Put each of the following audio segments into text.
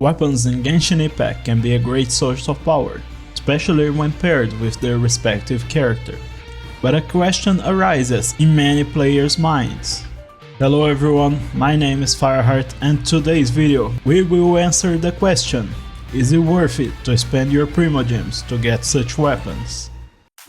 Weapons in Genshin Impact can be a great source of power, especially when paired with their respective character. But a question arises in many players' minds. Hello everyone, my name is Fireheart, and today's video we will answer the question: is it worth it to spend your Primogems to get such weapons?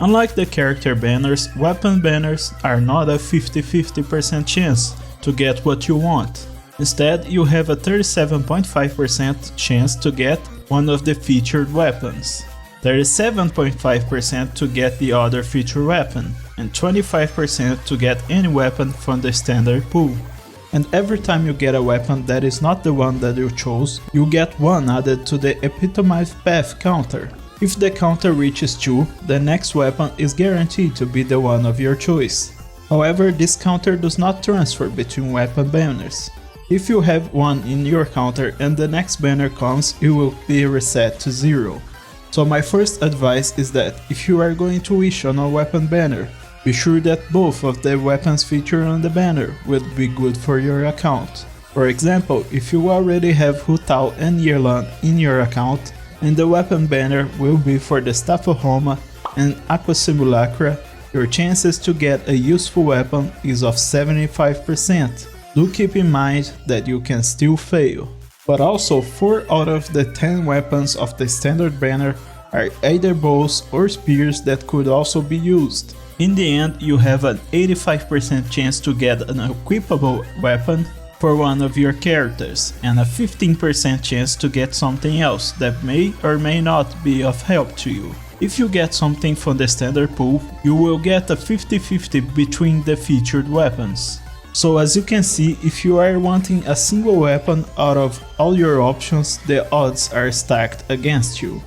Unlike the character banners, weapon banners are not a 50-50% chance to get what you want. Instead, you have a 37.5% chance to get one of the featured weapons, 37.5% to get the other featured weapon, and 25% to get any weapon from the standard pool. And every time you get a weapon that is not the one that you chose, you get one added to the epitomized path counter. If the counter reaches 2, the next weapon is guaranteed to be the one of your choice. However, this counter does not transfer between weapon banners. If you have one in your counter and the next banner comes, it will be reset to 0. So my first advice is that if you are going to wish on a weapon banner, be sure that both of the weapons featured on the banner will be good for your account. For example, if you already have Hu Tao and Yearlan in your account, and the weapon banner will be for the Staff of Homa and Aqua Simulacra, your chances to get a useful weapon is of 75%. Do keep in mind that you can still fail. But also 4 out of the 10 weapons of the standard banner are either bows or spears that could also be used. In the end, you have an 85% chance to get an equipable weapon for one of your characters, and a 15% chance to get something else that may or may not be of help to you. If you get something from the standard pool, you will get a 50-50 between the featured weapons. So as you can see, if you are wanting a single weapon out of all your options, the odds are stacked against you.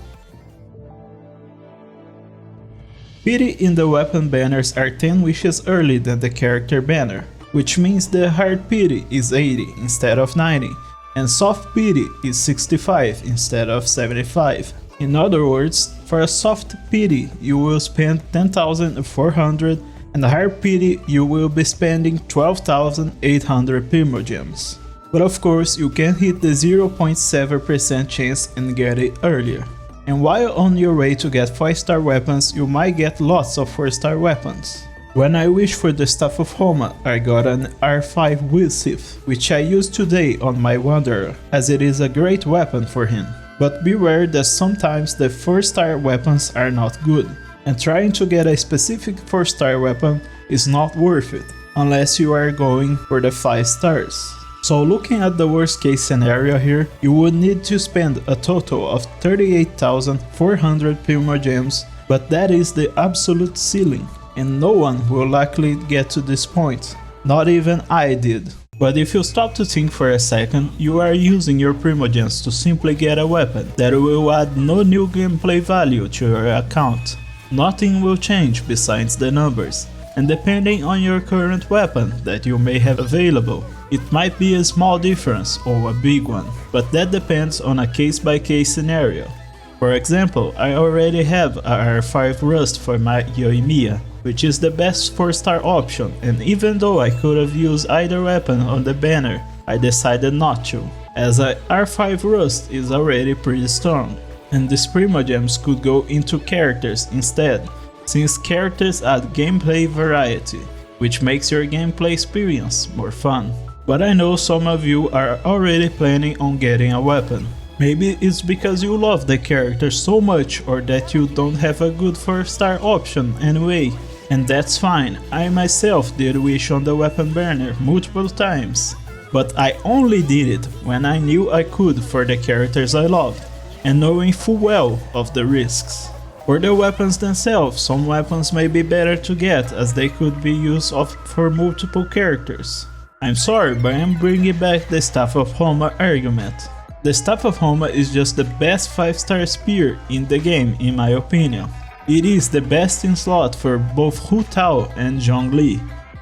Pity in the weapon banners are 10 wishes earlier than the character banner, which means the hard pity is 80 instead of 90, and soft pity is 65 instead of 75. In other words, for a soft pity you will spend 10,400, and hard pity you will be spending 12,800 Primogems. But of course you can hit the 0.7% chance and get it earlier. And while on your way to get 5-star weapons, you might get lots of 4-star weapons. When I wish for the Staff of Homa, I got an R5 Wilsith, which I use today on my Wanderer, as it is a great weapon for him. But beware that sometimes the 4-star weapons are not good, and trying to get a specific 4-star weapon is not worth it, unless you are going for the 5 stars. So looking at the worst case scenario here, you would need to spend a total of 38,400 Primogems, but that is the absolute ceiling, and no one will likely get to this point, not even I did. But if you stop to think for a second, you are using your Primogems to simply get a weapon that will add no new gameplay value to your account. Nothing will change besides the numbers, and depending on your current weapon that you may have available, it might be a small difference or a big one, but that depends on a case-by-case scenario. For example, I already have a R5 Rust for my Yoimiya, which is the best 4-star option, and even though I could have used either weapon on the banner, I decided not to, as a R5 Rust is already pretty strong. And these Primogems could go into characters instead, since characters add gameplay variety, which makes your gameplay experience more fun. But I know some of you are already planning on getting a weapon. Maybe it's because you love the character so much, or that you don't have a good 4-star option anyway. And that's fine, I myself did wish on the weapon banner multiple times. But I only did it when I knew I could for the characters I loved, and knowing full well of the risks. For the weapons themselves, some weapons may be better to get as they could be used for multiple characters. I'm sorry, but I'm bringing back the Staff of Homa argument. The Staff of Homa is just the best 5-star spear in the game in my opinion. It is the best in slot for both Hu Tao and Zhongli,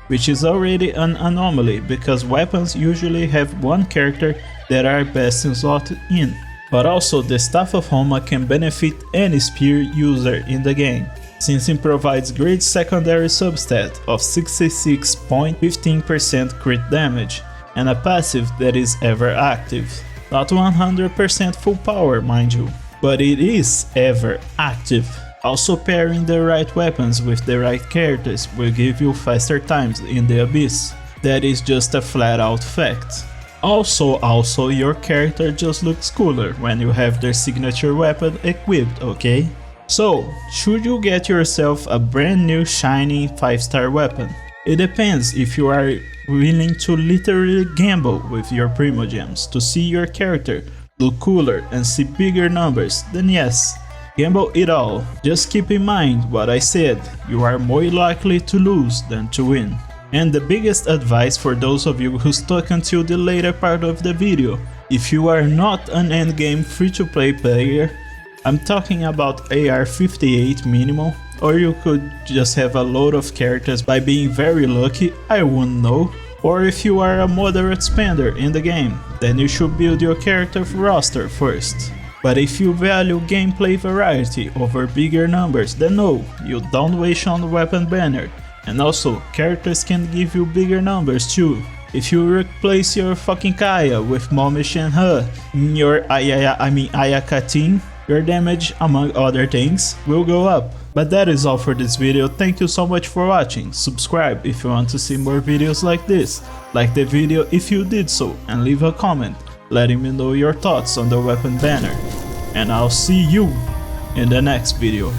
which is already an anomaly because weapons usually have one character that are best in slot in. But also the Staff of Homa can benefit any spear user in the game, since it provides great secondary substat of 66.15% crit damage and a passive that is ever active. Not 100% full power, mind you, but it is ever active. Also, pairing the right weapons with the right characters will give you faster times in the Abyss. That is just a flat out fact. Also, your character just looks cooler when you have their signature weapon equipped, okay? So, should you get yourself a brand new shiny 5-star weapon? It depends. If you are willing to literally gamble with your primogems to see your character look cooler and see bigger numbers, then yes, gamble it all. Just keep in mind what I said, you are more likely to lose than to win. And the biggest advice for those of you who stuck until the later part of the video, if you are not an endgame free-to-play player, I'm talking about AR-58 minimal, or you could just have a load of characters by being very lucky, I wouldn't know. Or if you are a moderate spender in the game, then you should build your character roster first. But if you value gameplay variety over bigger numbers, then no, you don't waste on weapon banner. And also, characters can give you bigger numbers too. If you replace your fucking Kaya with Momish and Her in your Ayaka team, your damage, among other things, will go up. But that is all for this video. Thank you so much for watching. Subscribe if you want to see more videos like this. Like the video if you did so, and leave a comment letting me know your thoughts on the weapon banner. And I'll see you in the next video.